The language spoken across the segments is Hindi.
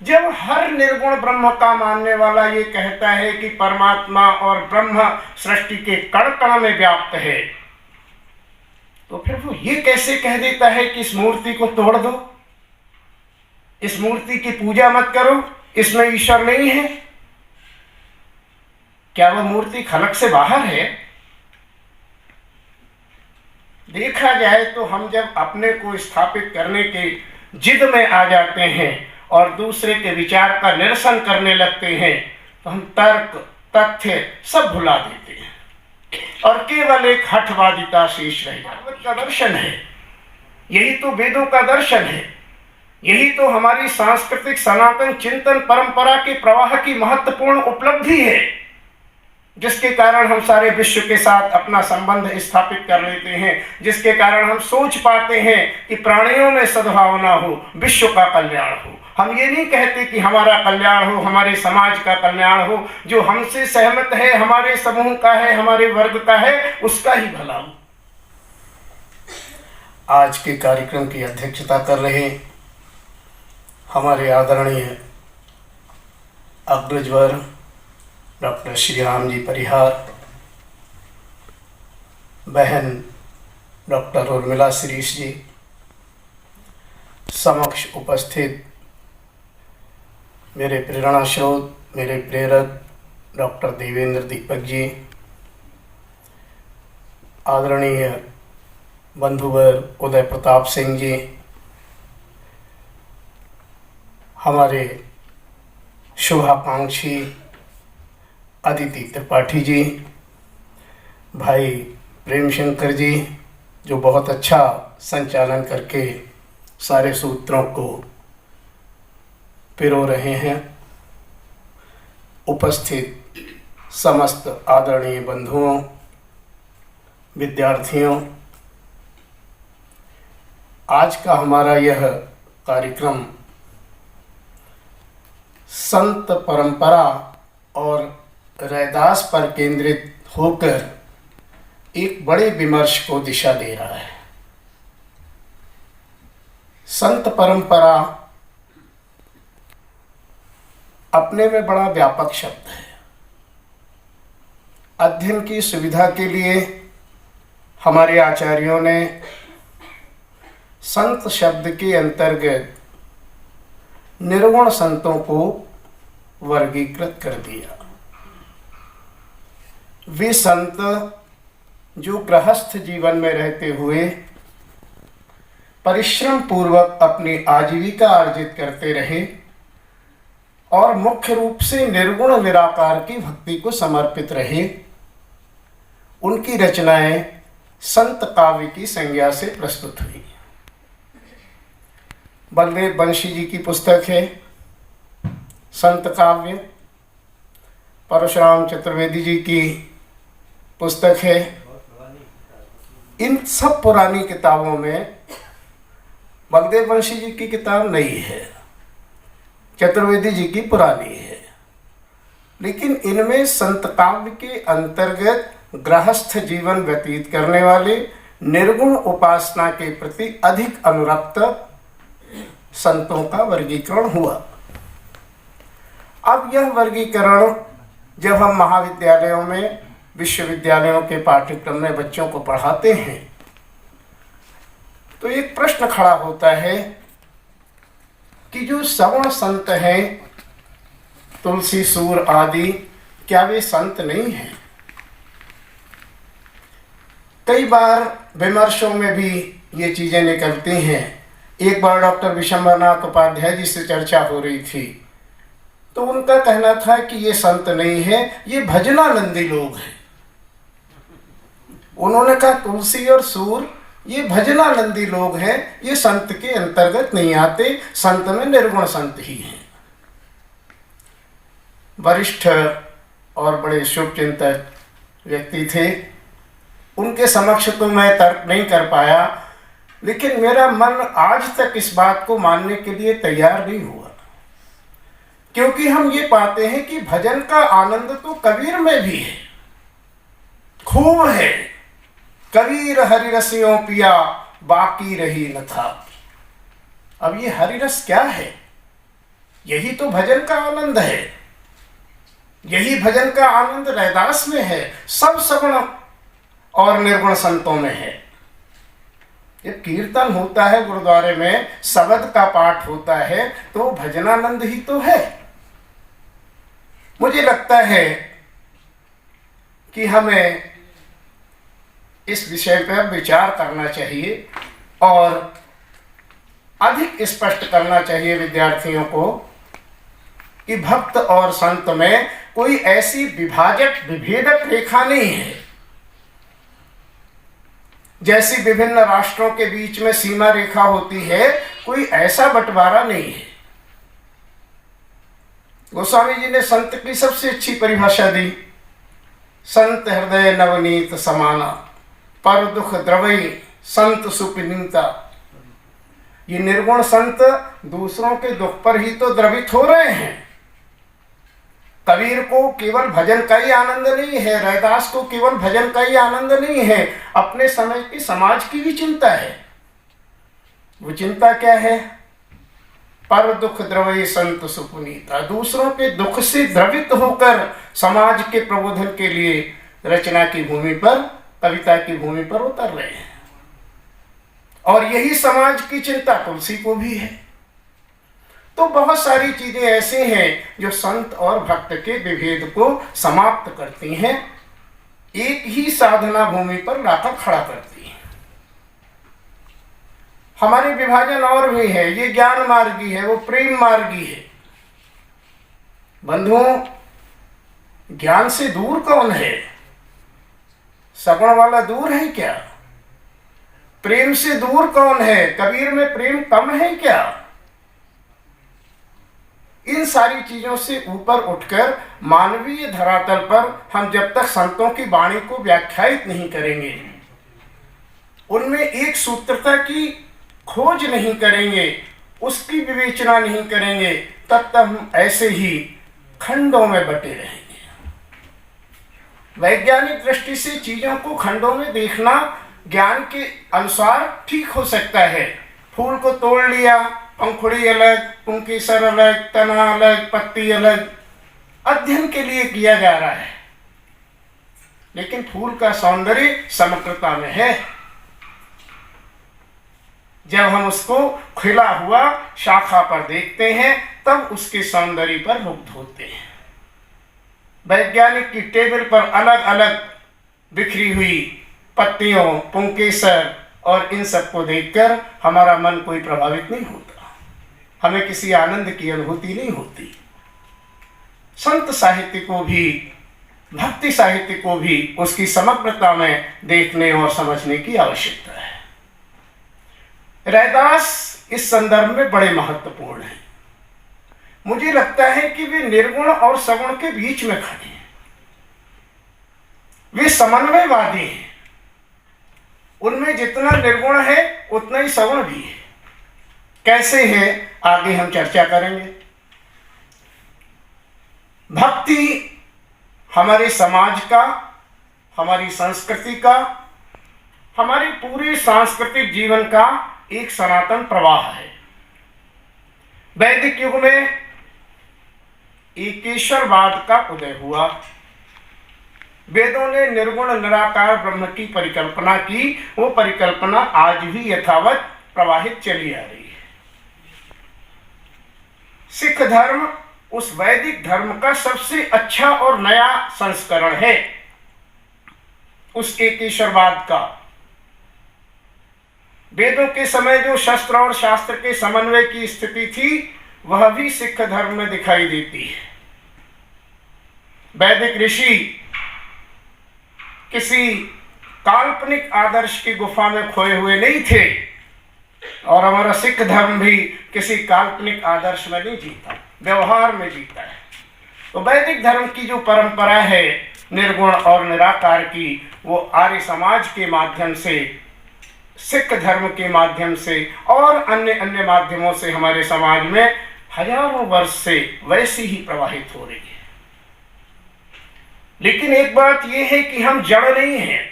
जब हर निर्गुण ब्रह्म का मानने वाला ये कहता है कि परमात्मा और ब्रह्म सृष्टि के कण कण में व्याप्त है, तो फिर वो ये कैसे कह देता है कि इस मूर्ति को तोड़ दो, इस मूर्ति की पूजा मत करो, इसमें ईश्वर नहीं है? क्या वह मूर्ति खलक से बाहर है? देखा जाए तो हम जब अपने को स्थापित करने के जिद में आ जाते हैं और दूसरे के विचार का निरसन करने लगते हैं, तो हम तर्क तथ्य सब भुला देते हैं और केवल एक हठवादिता शेष रह जाती है। का दर्शन है, यही तो वेदों का दर्शन है, यही तो हमारी सांस्कृतिक सनातन चिंतन परंपरा के प्रवाह की महत्वपूर्ण उपलब्धि है, जिसके कारण हम सारे विश्व के साथ अपना संबंध स्थापित कर लेते हैं, जिसके कारण हम सोच पाते हैं कि प्राणियों में सद्भावना हो, विश्व का कल्याण हो। हम ये नहीं कहते कि हमारा कल्याण हो, हमारे समाज का कल्याण हो, जो हमसे सहमत है, हमारे समूह का है, हमारे वर्ग का है, उसका ही भला हो। आज के कार्यक्रम की अध्यक्षता कर रहे हमारे आदरणीय अग्रजवर डॉक्टर श्री राम जी परिहार, बहन डॉक्टर उर्मिला शिरीष जी, समक्ष उपस्थित मेरे प्रेरणा स्रोत, मेरे प्रेरक डॉक्टर देवेंद्र दीपक जी, आदरणीय बंधुवर उदय प्रताप सिंह जी, हमारे शुभाकांक्षी अदिति त्रिपाठी जी, भाई प्रेम शंकर जी, जो बहुत अच्छा संचालन करके सारे सूत्रों को पिरो रहे हैं, उपस्थित समस्त आदरणीय बंधुओं, विद्यार्थियों, आज का हमारा यह कार्यक्रम संत परंपरा और रैदास पर केंद्रित होकर एक बड़े विमर्श को दिशा दे रहा है। संत परंपरा अपने में बड़ा व्यापक शब्द है। अध्ययन की सुविधा के लिए हमारे आचार्यों ने संत शब्द के अंतर्गत निर्गुण संतों को वर्गीकृत कर दिया। वे संत जो गृहस्थ जीवन में रहते हुए परिश्रम पूर्वक अपनी आजीविका अर्जित करते रहे और मुख्य रूप से निर्गुण निराकार की भक्ति को समर्पित रहे, उनकी रचनाएं संत काव्य की संज्ञा से प्रस्तुत हुई। बलदेव बंशी जी की पुस्तक है संत काव्य, परशुराम चतुर्वेदी जी की पुस्तक है। इन सब पुरानी किताबों में बलदेव बंशी जी की किताब नई है, चतुर्वेदी जी की पुरानी है, लेकिन इनमें संत काव्य के अंतर्गत गृहस्थ जीवन व्यतीत करने वाले निर्गुण उपासना के प्रति अधिक अनुरक्त संतों का वर्गीकरण हुआ। अब यह वर्गीकरण जब हम महाविद्यालयों में, विश्वविद्यालयों के पाठ्यक्रम में बच्चों को पढ़ाते हैं, तो एक प्रश्न खड़ा होता है कि जो सवर्ण संत हैं, तुलसी सूर आदि, क्या वे संत नहीं हैं? कई बार विमर्शों में भी ये चीजें निकलती हैं। एक बार डॉक्टर विशंबरनाथ उपाध्याय जी से चर्चा हो रही थी, तो उनका कहना था कि ये संत नहीं है, ये भजनानंदी लोग हैं। उन्होंने कहा तुलसी और सूर ये भजनानंदी लोग हैं, ये संत के अंतर्गत नहीं आते, संत में निर्गुण संत ही हैं। वरिष्ठ और बड़े शुभचिंतक व्यक्ति थे, उनके समक्ष तो मैं तर्क नहीं कर पाया, लेकिन मेरा मन आज तक इस बात को मानने के लिए तैयार नहीं हुआ, क्योंकि हम ये पाते हैं कि भजन का आनंद तो कबीर में भी है, खूब है। कबीर हरिरसियों पिया बाकी रही न था। अब ये हरिरस क्या है? यही तो भजन का आनंद है, यही भजन का आनंद रैदास में है, सब सगुण और निर्गुण संतों में है। जब कीर्तन होता है गुरुद्वारे में, शब्द का पाठ होता है, तो भजनानंद ही तो है। मुझे लगता है कि हमें इस विषय पर विचार करना चाहिए और अधिक स्पष्ट करना चाहिए विद्यार्थियों को कि भक्त और संत में कोई ऐसी विभाजक विभेदक रेखा नहीं है। जैसी विभिन्न राष्ट्रों के बीच में सीमा रेखा होती है, कोई ऐसा बंटवारा नहीं है। गोस्वामी जी ने संत की सबसे अच्छी परिभाषा दी, संत हृदय नवनीत समाना, पर दुख द्रवई संत सुपनीता। ये निर्गुण संत दूसरों के दुख पर ही तो द्रवित हो रहे हैं। कबीर को केवल भजन का ही आनंद नहीं है, रैदास को केवल भजन का ही आनंद नहीं है, अपने समय की समाज की भी चिंता है। वो चिंता क्या है? पर दुख द्रवई संत सुपुनीता, दूसरों के दुख से द्रवित होकर समाज के प्रबोधन के लिए रचना की भूमि पर, कविता की भूमि पर उतर रहे हैं। और यही समाज की चिंता तुलसी को भी है। तो बहुत सारी चीजें ऐसी हैं जो संत और भक्त के विभेद को समाप्त करती हैं, एक ही साधना भूमि पर लाकर खड़ा करती हैं। हमारे विभाजन और भी है, ये ज्ञान मार्गी है, वो प्रेम मार्गी है। बंधुओं, ज्ञान से दूर कौन है? सगुण वाला दूर है क्या? प्रेम से दूर कौन है? कबीर में प्रेम कम है क्या? इन सारी चीजों से ऊपर उठकर मानवीय धरातल पर हम जब तक संतों की वाणी को व्याख्यायित नहीं करेंगे, उनमें एक सूत्रता की खोज नहीं करेंगे, उसकी विवेचना नहीं करेंगे, तब तक हम ऐसे ही खंडों में बटे रहेंगे। वैज्ञानिक दृष्टि से चीजों को खंडों में देखना ज्ञान के अनुसार ठीक हो सकता है। फूल को तोड़ लिया, पंखुड़ी अलग, पुंकेसर अलग, तना अलग, पत्ती अलग, अध्ययन के लिए किया जा रहा है। लेकिन फूल का सौंदर्य समग्रता में है। जब हम उसको खिला हुआ शाखा पर देखते हैं, तब उसके सौंदर्य पर मुग्ध होते हैं। वैज्ञानिक की टेबल पर अलग अलग बिखरी हुई पत्तियों, पुंकेसर और इन सब को देखकर हमारा मन कोई प्रभावित नहीं होता, हमें किसी आनंद की अनुभूति नहीं होती। संत साहित्य को भी, भक्ति साहित्य को भी उसकी समग्रता में देखने और समझने की आवश्यकता है। रैदास इस संदर्भ में बड़े महत्वपूर्ण हैं। मुझे लगता है कि वे निर्गुण और सगुण के बीच में खड़े हैं। वे समन्वयवादी हैं। उनमें जितना निर्गुण है उतना ही सगुण भी है। कैसे है, आगे हम चर्चा करेंगे। भक्ति हमारे समाज का, हमारी संस्कृति का, हमारे पूरे सांस्कृतिक जीवन का एक सनातन प्रवाह है। वैदिक युग में एकेश्वरवाद का उदय हुआ। वेदों ने निर्गुण निराकार ब्रह्म की परिकल्पना की। वो परिकल्पना आज भी यथावत प्रवाहित चली आ रही है। सिख धर्म उस वैदिक धर्म का सबसे अच्छा और नया संस्करण है, उस एकेश्वरवाद का। वेदों के समय जो शस्त्र और शास्त्र के समन्वय की स्थिति थी, वह भी सिख धर्म में दिखाई देती है। वैदिक ऋषि किसी काल्पनिक आदर्श की गुफा में खोए हुए नहीं थे, और हमारा सिख धर्म भी किसी काल्पनिक आदर्श में नहीं जीता, व्यवहार में जीता है। तो वैदिक धर्म की जो परंपरा है निर्गुण और निराकार की, वो आर्य समाज के माध्यम से, सिख धर्म के माध्यम से और अन्य अन्य माध्यमों से हमारे समाज में हजारों वर्ष से वैसी ही प्रवाहित हो रही है। लेकिन एक बात यह है कि हम जड़ नहीं हैं,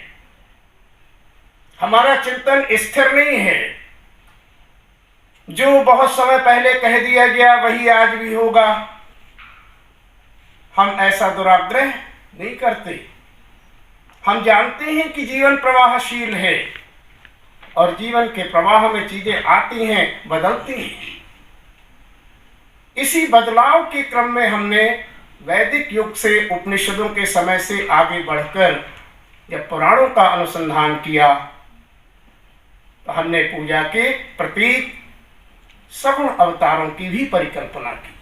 हमारा चिंतन स्थिर नहीं है। जो बहुत समय पहले कह दिया गया वही आज भी होगा। हम ऐसा दुराग्रह नहीं करते। हम जानते हैं कि जीवन प्रवाहशील है और जीवन के प्रवाह में चीजें आती हैं, बदलती हैं। इसी बदलाव के क्रम में हमने वैदिक युग से, उपनिषदों के समय से आगे बढ़कर जब पुराणों का अनुसंधान किया तो हमने पूजा के प्रतीक सगुण अवतारों की भी परिकल्पना की।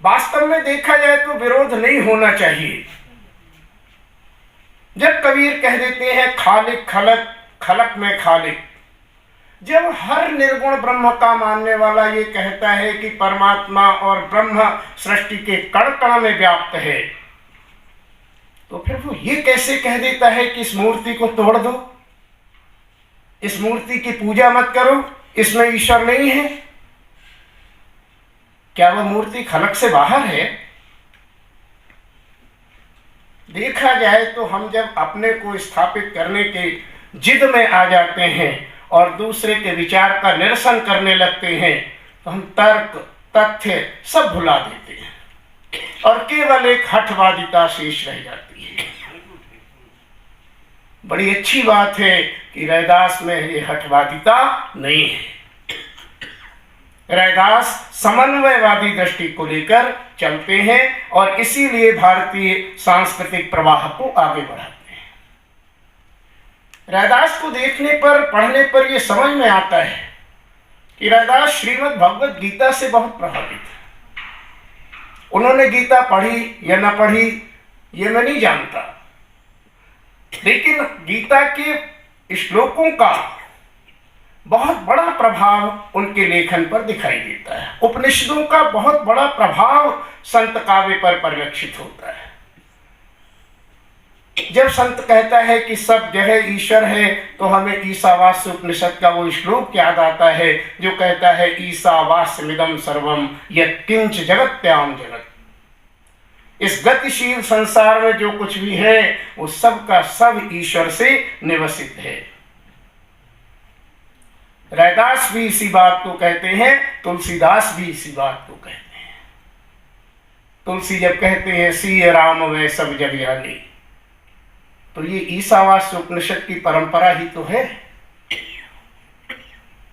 वास्तव में देखा जाए तो विरोध नहीं होना चाहिए। जब कबीर कह देते हैं खालिक खलक, खलक में खालिक, जब हर निर्गुण ब्रह्म का मानने वाला ये कहता है कि परमात्मा और ब्रह्म सृष्टि के कण कण में व्याप्त है, तो फिर वो ये कैसे कह देता है कि इस मूर्ति को तोड़ दो, इस मूर्ति की पूजा मत करो, इसमें ईश्वर नहीं है? क्या वह मूर्ति खलक से बाहर है? देखा जाए तो हम जब अपने को स्थापित करने के जिद में आ जाते हैं और दूसरे के विचार का निरसन करने लगते हैं तो हम तर्क, तथ्य सब भुला देते हैं और केवल एक हठवादिता शेष रह जाती है। बड़ी अच्छी बात है कि रैदास में ये हठवादिता नहीं है। रैदास समन्वयवादी दृष्टि को लेकर चलते हैं और इसीलिए भारतीय सांस्कृतिक प्रवाह को आगे बढ़ाते हैं। रैदास को देखने पर, पढ़ने पर यह समझ में आता है कि रैदास श्रीमद् भगवद गीता से बहुत प्रभावित है। उन्होंने गीता पढ़ी या न पढ़ी ये मैं नहीं जानता, लेकिन गीता के श्लोकों का बहुत बड़ा प्रभाव उनके लेखन पर दिखाई देता है। उपनिषदों का बहुत बड़ा प्रभाव संत काव्य पर परिलक्षित होता है। जब संत कहता है कि सब जगह ईश्वर है तो हमें ईसावास्य उपनिषद का वो श्लोक याद आता है जो कहता है ईसावास्यमिदं सर्वम यत्किंच जगत्याम जगत। इस गतिशील संसार में जो कुछ भी है वो सब का सब ईश्वर से निवसित है। रैदास भी इसी बात को कहते हैं, तुलसीदास भी इसी बात को कहते हैं। तुलसी जब कहते हैं सिय राम वै सब जग जानी, तो ये ईसावास्य उपनिषद की परंपरा ही तो है।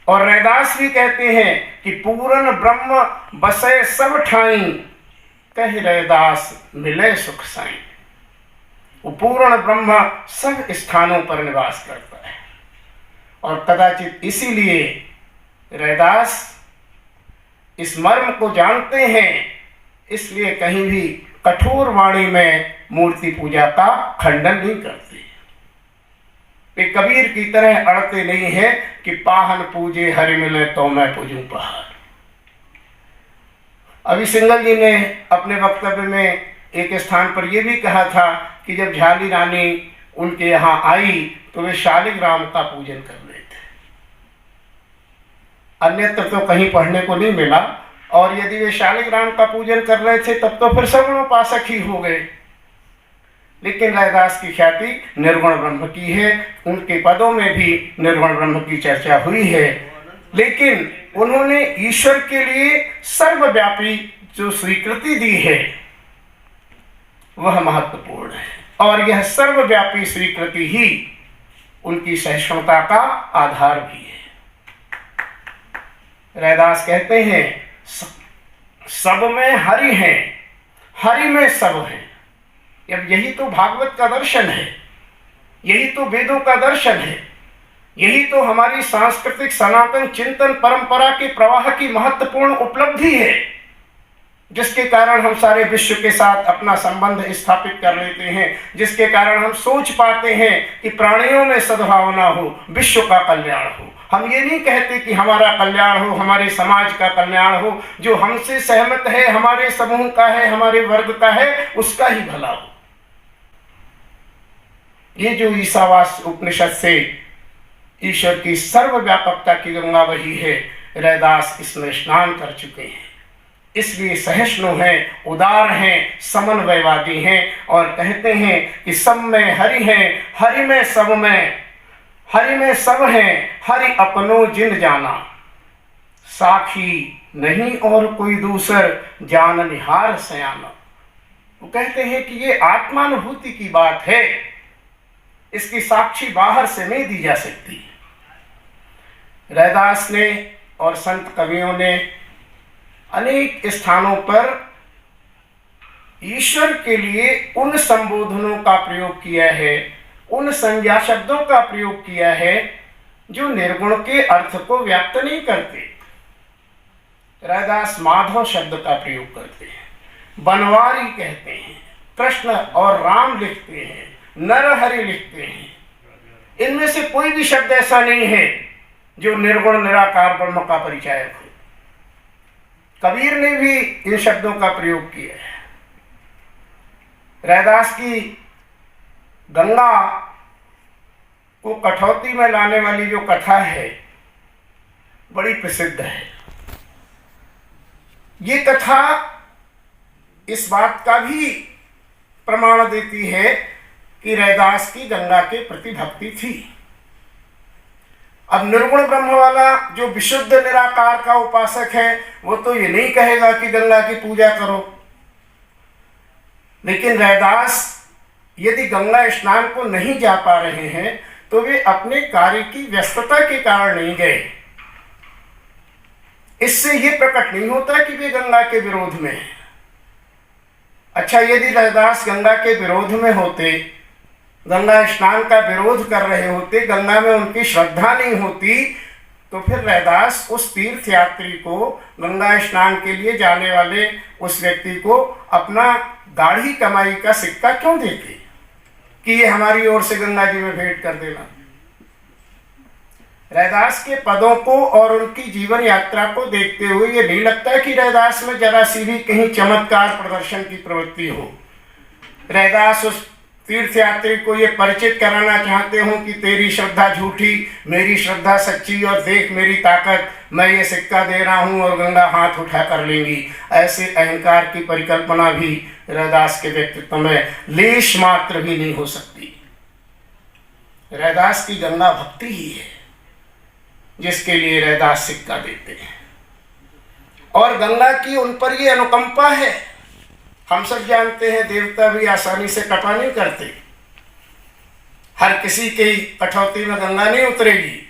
और रैदास भी कहते हैं कि पूर्ण ब्रह्म बसे सब ठाई, कह रैदास मिले सुख साई। वो पूर्ण ब्रह्म सब स्थानों पर निवास करता है और कदाचित इसीलिए रैदास इस मर्म को जानते हैं, इसलिए कहीं भी कठोर वाणी में मूर्ति पूजा का खंडन नहीं करते। वे कबीर की तरह अड़ते नहीं है कि पाहन पूजे हरि मिले तो मैं पूजूं पहाड़। अभी सिंगल जी ने अपने वक्तव्य में एक स्थान पर यह भी कहा था कि जब झाली रानी उनके यहाँ आई तो वे शालिग्राम का पूजन कर रहे थे। अन्यत्र तो कहीं पढ़ने को नहीं मिला, और यदि वे शालिग्राम का पूजन कर रहे थे तब तो फिर सगुणोपासक ही हो गए। लेकिन रैदास की ख्याति निर्गुण ब्रह्म की है, उनके पदों में भी निर्गुण ब्रह्म की चर्चा हुई है, लेकिन उन्होंने ईश्वर के लिए सर्वव्यापी जो स्वीकृति दी है वह महत्वपूर्ण है, और यह सर्वव्यापी स्वीकृति ही उनकी सहिष्णुता का आधार भी है। रैदास कहते हैं सब में हरि है, हरि में सब है। अब यही तो भागवत का दर्शन है, यही तो वेदों का दर्शन है, यही तो हमारी सांस्कृतिक सनातन चिंतन परंपरा के प्रवाह की महत्वपूर्ण उपलब्धि है, जिसके कारण हम सारे विश्व के साथ अपना संबंध स्थापित कर लेते हैं, जिसके कारण हम सोच पाते हैं कि प्राणियों में सद्भावना हो, विश्व का कल्याण हो। हम ये नहीं कहते कि हमारा कल्याण हो, हमारे समाज का कल्याण हो, जो हमसे सहमत है, हमारे समूह का है, हमारे वर्ग का है, उसका ही भला हो। ये जो ईसावास्य उपनिषद से ईश्वर की सर्वव्यापकता की गंगा बही है, रैदास इसमें स्नान कर चुके हैं, इसलिए सहिष्णु हैं, उदार हैं, समन्वयवादी हैं और कहते हैं कि सब में हरि है, हरि में सब में, हरि में सब हैं, हरि अपनो जिन जाना, साखी नहीं और कोई दूसर, जान निहार सयाना। वो कहते हैं कि ये आत्मानुभूति की बात है, इसकी साक्षी बाहर से नहीं दी जा सकती। रैदास ने और संत कवियों ने अनेक स्थानों पर ईश्वर के लिए उन संबोधनों का प्रयोग किया है, उन संज्ञा शब्दों का प्रयोग किया है जो निर्गुण के अर्थ को व्याप्त नहीं करते। रैदास माधव शब्द का प्रयोग करते हैं, बनवारी कहते हैं, कृष्ण और राम लिखते हैं, नरहरि लिखते हैं। इनमें से कोई भी शब्द ऐसा नहीं है जो निर्गुण निराकार ब्रह्म का परिचायक हो। कबीर ने भी इन शब्दों का प्रयोग किया है। रैदास की गंगा को कठौती में लाने वाली जो कथा है बड़ी प्रसिद्ध है। ये कथा इस बात का भी प्रमाण देती है कि रैदास की गंगा के प्रति भक्ति थी। अब निर्गुण ब्रह्म वाला जो विशुद्ध निराकार का उपासक है वो तो ये नहीं कहेगा कि गंगा की पूजा करो, लेकिन रैदास यदि गंगा स्नान को नहीं जा पा रहे हैं तो वे अपने कार्य की व्यस्तता के कारण नहीं गए। इससे ये प्रकट नहीं होता कि वे गंगा के विरोध में हैं। अच्छा, यदि रैदास गंगा के विरोध में होते, गंगा स्नान का विरोध कर रहे होते, गंगा में उनकी श्रद्धा नहीं होती, तो फिर रैदास उस तीर्थ यात्री को, गंगा स्नान के लिए जाने वाले उस व्यक्ति को अपना गाढ़ी कमाई का सिक्का क्यों देते कि ये हमारी ओर से गंगा जी में भेंट कर देना। रैदास के पदों को और उनकी जीवन यात्रा को देखते हुए ये नहीं लगता कि रैदास में जरा सी भी कहीं चमत्कार प्रदर्शन की प्रवृत्ति हो। रैदास उस तीर्थ यात्री को ये परिचित कराना चाहते हो कि तेरी श्रद्धा झूठी, मेरी श्रद्धा सच्ची, और देख मेरी ताकत, मैं ये सिक्का दे रहा हूँ और गंगा हाथ उठा कर लेंगी। ऐसे अहंकार की परिकल्पना भी रैदास के व्यक्तित्व में लेश मात्र भी नहीं हो सकती। रैदास की गंगा भक्ति ही है जिसके लिए रैदास सिक्का देते हैं, और गंगा की उन पर ये अनुकंपा है। हम सब जानते हैं देवता भी आसानी से कृपा नहीं करते, हर किसी के कठौती में गंगा नहीं उतरेगी।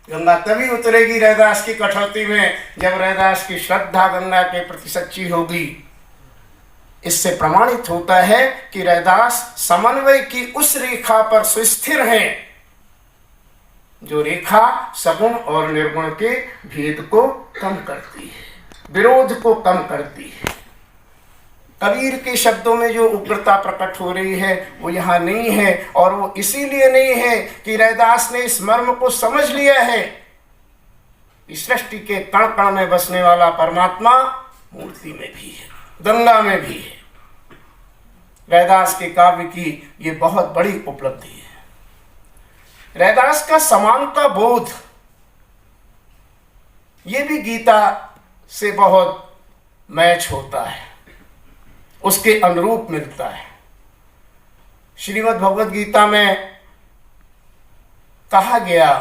गंगा तभी उतरेगी रैदास की कठौती में जब रैदास की श्रद्धा गंगा के प्रति सच्ची होगी। इससे प्रमाणित होता है कि रैदास समन्वय की उस रेखा पर सुस्थिर हैं जो रेखा सगुण और निर्गुण के भेद को कम करती है, विरोध को कम करती है। कबीर के शब्दों में जो उग्रता प्रकट हो रही है वो यहाँ नहीं है, और वो इसीलिए नहीं है कि रैदास ने इस मर्म को समझ लिया है कि सृष्टि के कण कण में बसने वाला परमात्मा मूर्ति में भी है, गंगा में भी है। रैदास के काव्य की ये बहुत बड़ी उपलब्धि है। रैदास का समानता बोध ये भी गीता से बहुत मैच होता है, उसके अनुरूप मिलता है। श्रीमद् भगवद गीता में कहा गया,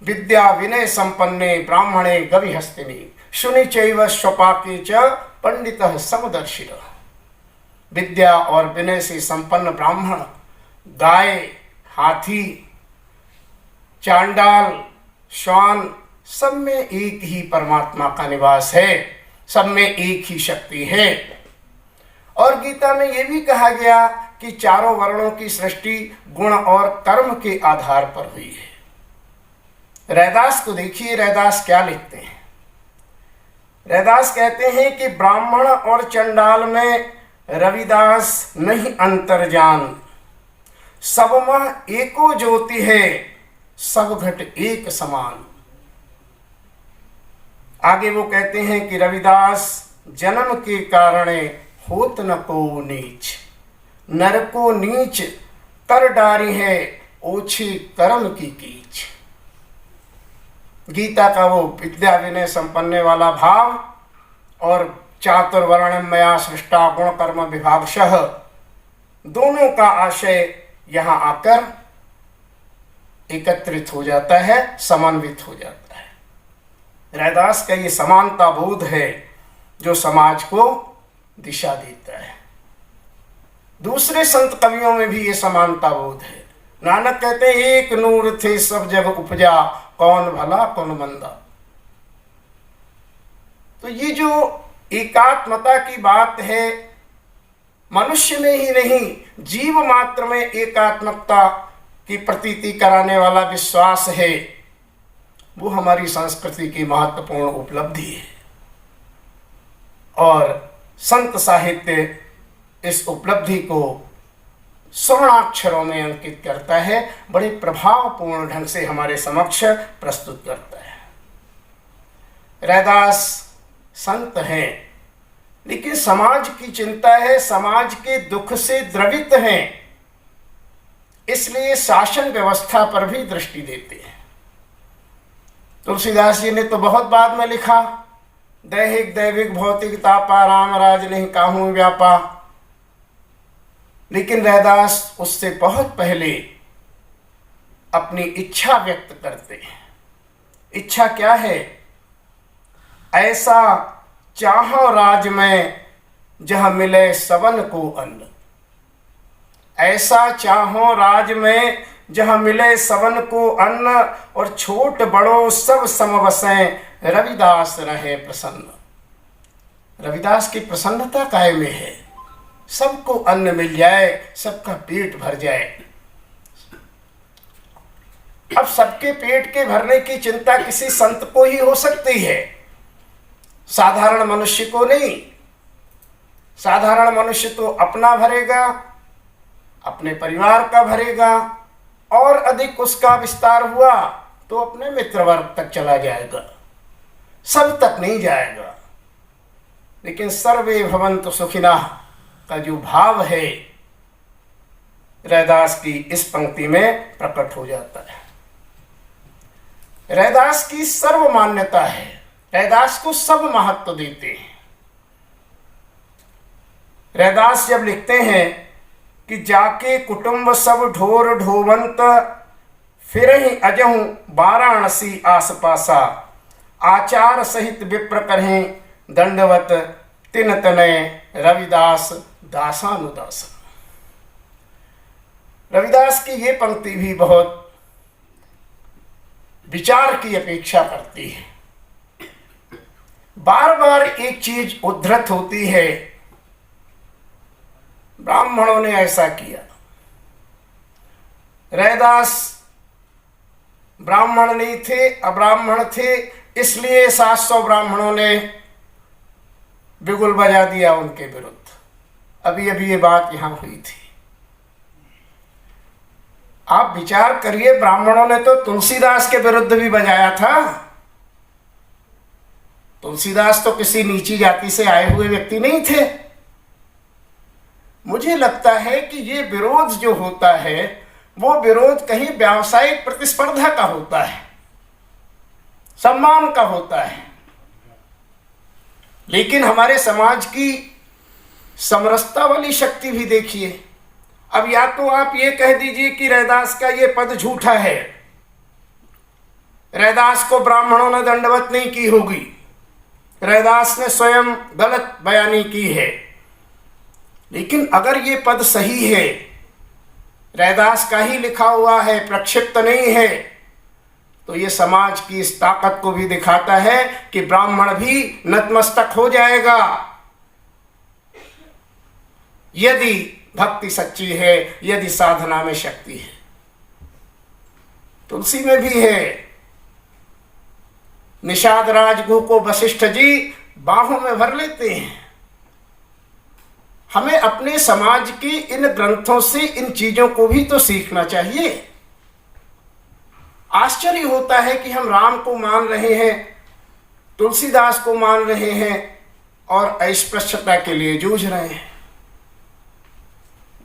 विद्या विनय संपन्ने ब्राह्मणे गविहस्तिनि शुनि चैव स्वपाके च पंडितः समदर्शिनः। विद्या और विनय से संपन्न ब्राह्मण, गाय, हाथी, चांडाल, श्वान, सब में एक ही परमात्मा का निवास है, सब में एक ही शक्ति है। और गीता में यह भी कहा गया कि चारों वर्णों की सृष्टि गुण और कर्म के आधार पर हुई है। रैदास को देखिए, रैदास क्या लिखते हैं। रैदास कहते हैं कि ब्राह्मण और चंडाल में रविदास नहीं अंतर जान, सब मह एको ज्योति है, सब घट एक समान। आगे वो कहते हैं कि रविदास जन्म के कारणे होत न को नीच, नर को नीच कर डारी है, ओछी कर्म की कीच। गीता का वो विद्या विनय संपन्न वाला भाव और चातुर्वर्ण्यम मया सृष्टा गुण कर्म विभागशः, दोनों का आशय यहाँ आकर एकत्रित हो जाता है, समन्वित हो जाता है। रैदास का ये समानता बोध है जो समाज को दिशा देता है। दूसरे संत कवियों में भी ये समानता बोध है। नानक कहते हैं एक नूर थे सब जग उपजा, कौन भला कौन मंदा। तो ये जो एकात्मता की बात है, मनुष्य में ही नहीं जीव मात्र में एकात्मकता की प्रतीति कराने वाला विश्वास है, वो हमारी संस्कृति की महत्वपूर्ण उपलब्धि है। और संत साहित्य इस उपलब्धि को स्वर्णाक्षरों में अंकित करता है, बड़े प्रभावपूर्ण ढंग से हमारे समक्ष प्रस्तुत करता है। रैदास संत हैं, लेकिन समाज की चिंता है, समाज के दुख से द्रवित हैं, इसलिए शासन व्यवस्था पर भी दृष्टि देते हैं। तुलसीदास जी ने तो बहुत बाद में लिखा, दैहिक दैविक भौतिक तापा, राम राज नहीं काहू व्यापा। लेकिन रैदास उससे बहुत पहले अपनी इच्छा व्यक्त करते हैं। इच्छा क्या है? ऐसा चाहो राज में जहाँ मिले सवन को अन्न। ऐसा चाहो राज में जहाँ मिले सवन को अन्न, और छोट बड़ो सब समवसें, रविदास रहे प्रसन्न। रविदास की प्रसन्नता काय में है? सबको अन्न मिल जाए, सबका पेट भर जाए। अब सबके पेट के भरने की चिंता किसी संत को ही हो सकती है, साधारण मनुष्य को नहीं। साधारण मनुष्य तो अपना भरेगा, अपने परिवार का भरेगा, और अधिक उसका विस्तार हुआ तो अपने मित्र वर्ग तक चला जाएगा, सब तक नहीं जाएगा। लेकिन सर्वे भवन्तु सुखिनः का जो भाव है, रैदास की इस पंक्ति में प्रकट हो जाता है। रैदास की सर्व मान्यता है, रैदास को सब महत्व देते हैं। रैदास जब लिखते हैं कि जाके कुटुंब सब ढोर ढोवंत, फिर ही अजहूं वाराणसी आस पासा, आचार सहित विप्र करें दंडवत, तिन तनय रविदास दासानुदास। रविदास की ये पंक्ति भी बहुत विचार की अपेक्षा करती है। बार बार एक चीज उद्धृत होती है, ब्राह्मणों ने ऐसा किया। रैदास ब्राह्मण नहीं थे, अब्राह्मण थे, इसलिए 700 ब्राह्मणों ने बिगुल बजा दिया उनके विरुद्ध। अभी अभी ये बात यहां हुई थी। आप विचार करिए, ब्राह्मणों ने तो तुलसीदास के विरुद्ध भी बजाया था। तुलसीदास तो किसी नीची जाति से आए हुए व्यक्ति नहीं थे। मुझे लगता है कि ये विरोध जो होता है, वो विरोध कहीं व्यावसायिक प्रतिस्पर्धा का होता है, सम्मान का होता है। लेकिन हमारे समाज की समरसता वाली शक्ति भी देखिए। अब या तो आप ये कह दीजिए कि रैदास का ये पद झूठा है, रैदास को ब्राह्मणों ने दंडवत नहीं की होगी, रैदास ने स्वयं गलत बयानी की है। लेकिन अगर ये पद सही है, रैदास का ही लिखा हुआ है, प्रक्षिप्त नहीं है, तो ये समाज की इस ताकत को भी दिखाता है कि ब्राह्मण भी नतमस्तक हो जाएगा यदि भक्ति सच्ची है, यदि साधना में शक्ति है। तुलसी में भी है, निषाद राजगुह को वशिष्ठ जी बाहों में भर लेते हैं। हमें अपने समाज की इन ग्रंथों से इन चीजों को भी तो सीखना चाहिए। आश्चर्य होता है कि हम राम को मान रहे हैं, तुलसीदास को मान रहे हैं, और अस्पृश्यता के लिए जूझ रहे हैं।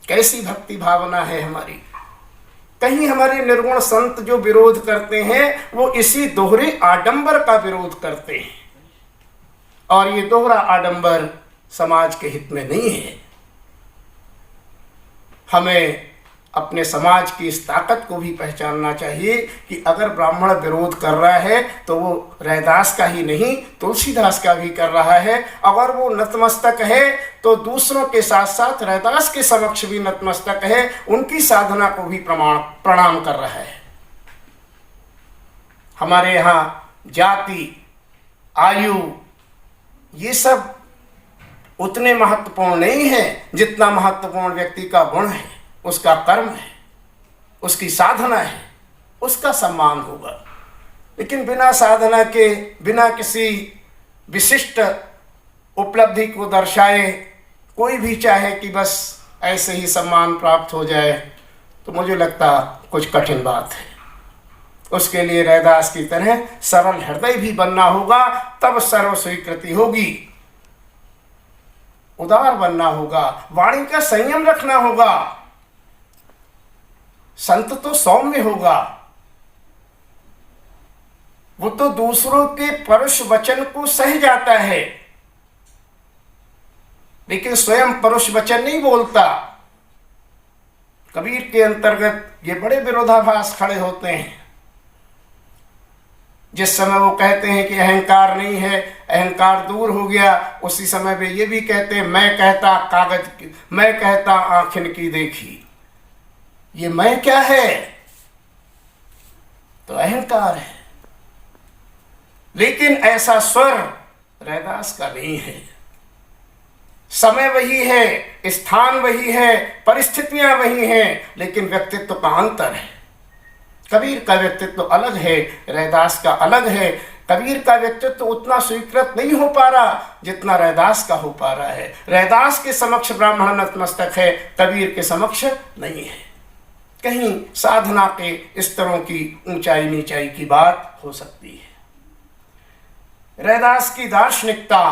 कैसी भक्ति भावना है हमारी। कहीं हमारे निर्गुण संत जो विरोध करते हैं, वो इसी दोहरे आडंबर का विरोध करते हैं, और ये दोहरा आडंबर समाज के हित में नहीं है। हमें अपने समाज की इस ताकत को भी पहचानना चाहिए कि अगर ब्राह्मण विरोध कर रहा है तो वो रैदास का ही नहीं, तुलसीदास का भी कर रहा है। अगर वो नतमस्तक है तो दूसरों के साथ साथ रैदास के समक्ष भी नतमस्तक है, उनकी साधना को भी प्रणाम कर रहा है। हमारे यहाँ जाति, आयु, ये सब उतने महत्वपूर्ण नहीं है जितना महत्वपूर्ण व्यक्ति का गुण है, उसका कर्म है, उसकी साधना है, उसका सम्मान होगा। लेकिन बिना साधना के, बिना किसी विशिष्ट उपलब्धि को दर्शाए कोई भी चाहे कि बस ऐसे ही सम्मान प्राप्त हो जाए, तो मुझे लगता कुछ कठिन बात है। उसके लिए रैदास की तरह सरल हृदय भी बनना होगा, तब सर्व स्वीकृति होगी। उदार बनना होगा, वाणी का संयम रखना होगा। संत तो सौम्य होगा, वो तो दूसरों के परुष वचन को सह जाता है, लेकिन स्वयं परुष वचन नहीं बोलता। कबीर के अंतर्गत ये बड़े विरोधाभास खड़े होते हैं। जिस समय वो कहते हैं कि अहंकार नहीं है, अहंकार दूर हो गया, उसी समय वे ये भी कहते हैं मैं कहता कागज की, मैं कहता आँखिन की देखी। ये मैं क्या है? तो अहंकार है। लेकिन ऐसा स्वर रैदास का नहीं है। समय वही है, स्थान वही है, परिस्थितियां वही हैं, लेकिन व्यक्तित्व का अंतर है। कबीर का व्यक्तित्व अलग है, रैदास का अलग है। कबीर का व्यक्तित्व उतना स्वीकृत नहीं हो पा रहा जितना रैदास का हो पा रहा है। रैदास के समक्ष ब्राह्मण नतमस्तक है, कबीर के समक्ष नहीं है। कहीं साधना के स्तरों की ऊंचाई नीचाई की बात हो सकती है। रैदास की दार्शनिकता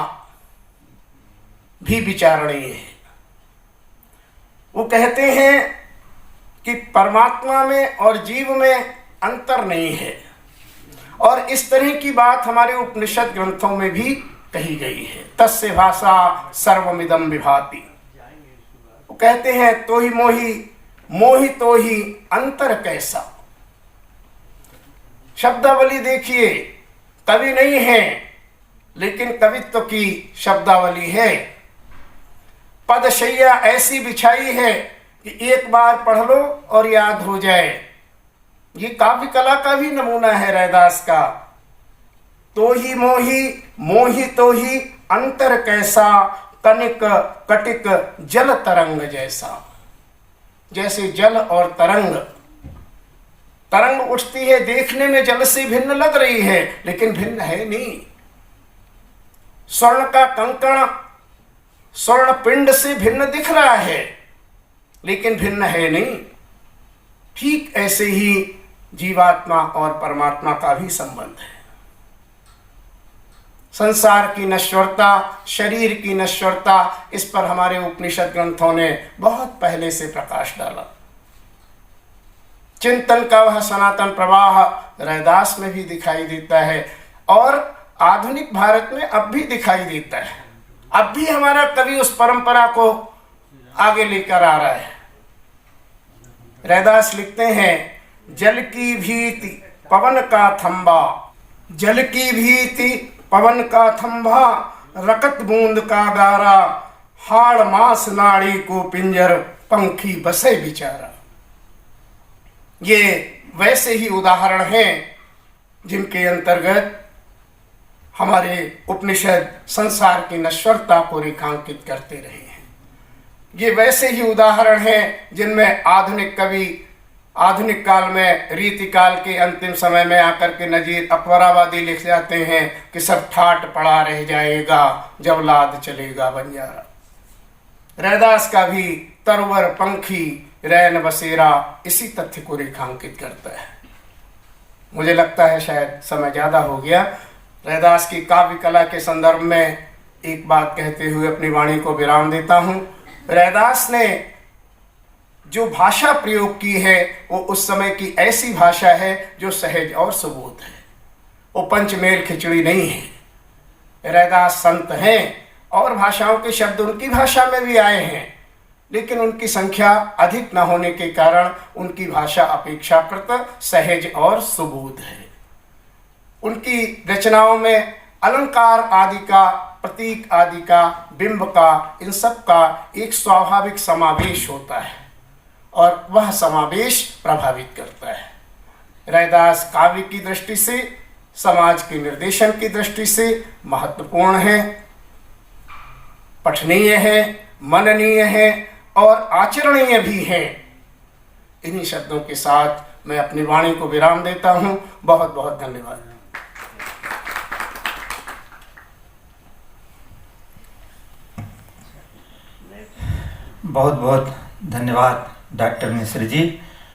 भी विचारणीय है। वो कहते हैं कि परमात्मा में और जीव में अंतर नहीं है, और इस तरह की बात हमारे उपनिषद ग्रंथों में भी कही गई है। तस्य भाषा सर्वमिदं विभाति। वो कहते हैं तो ही मोही, मोहि तो ही अंतर कैसा। शब्दावली देखिए, कवि नहीं है लेकिन कवित्व की शब्दावली है। पदशैया ऐसी बिछाई है कि एक बार पढ़ लो और याद हो जाए। ये काव्य कला का भी नमूना है रैदास का। तो ही मोही, मोही तो ही अंतर कैसा, कनिक कटिक जल तरंग जैसा। जैसे जल और तरंग, तरंग उठती है, देखने में जल से भिन्न लग रही है लेकिन भिन्न है नहीं। स्वर्ण का कंकण स्वर्ण पिंड से भिन्न दिख रहा है लेकिन भिन्न है नहीं। ठीक ऐसे ही जीवात्मा और परमात्मा का भी संबंध है। संसार की नश्वरता, शरीर की नश्वरता, इस पर हमारे उपनिषद ग्रंथों ने बहुत पहले से प्रकाश डाला। चिंतन का वह सनातन प्रवाह रैदास में भी दिखाई देता है और आधुनिक भारत में अब भी दिखाई देता है। अब भी हमारा कवि उस परंपरा को आगे लेकर आ रहा है। रैदास लिखते हैं, जल की भीति पवन का थंबा, जल की भीति पवन का थंबा, रकत बूंद का गारा, हाड़ मास नाड़ी को पिंजर, पंखी बसे बिचारा। ये वैसे ही उदाहरण हैं जिनके अंतर्गत हमारे उपनिषद संसार की नश्वरता को रेखांकित करते रहे हैं। ये वैसे ही उदाहरण हैं जिनमें आधुनिक कवि आधुनिक काल में, रीति काल के अंतिम समय में आकर के नजीर अकबराबादी लिख जाते हैं कि सब ठाट पड़ा रह जाएगा जब लाद चलेगा बंजारा। रैदास का भी तरवर पंखी रैन बसेरा इसी तथ्य को रेखांकित करता है। मुझे लगता है शायद समय ज़्यादा हो गया। रैदास की काव्य कला के संदर्भ में एक बात कहते हुए अपनी वाणी को विराम देता हूँ। रैदास ने जो भाषा प्रयोग की है वो उस समय की ऐसी भाषा है जो सहज और सुबोध है। वो पंचमेल खिचड़ी नहीं है। रैदास संत हैं और भाषाओं के शब्द उनकी भाषा में भी आए हैं, लेकिन उनकी संख्या अधिक न होने के कारण उनकी भाषा अपेक्षाकृत सहज और सुबोध है। उनकी रचनाओं में अलंकार आदि का, प्रतीक आदि का, बिंब का, इन सब का एक स्वाभाविक समावेश होता है और वह समावेश प्रभावित करता है। रैदास काव्य की दृष्टि से, समाज के निर्देशन की दृष्टि से महत्वपूर्ण है, पठनीय है, मननीय है और आचरणीय भी है। इन्हीं शब्दों के साथ मैं अपनी वाणी को विराम देता हूं। बहुत बहुत धन्यवाद। बहुत बहुत धन्यवाद डॉक्टर मिश्र जी।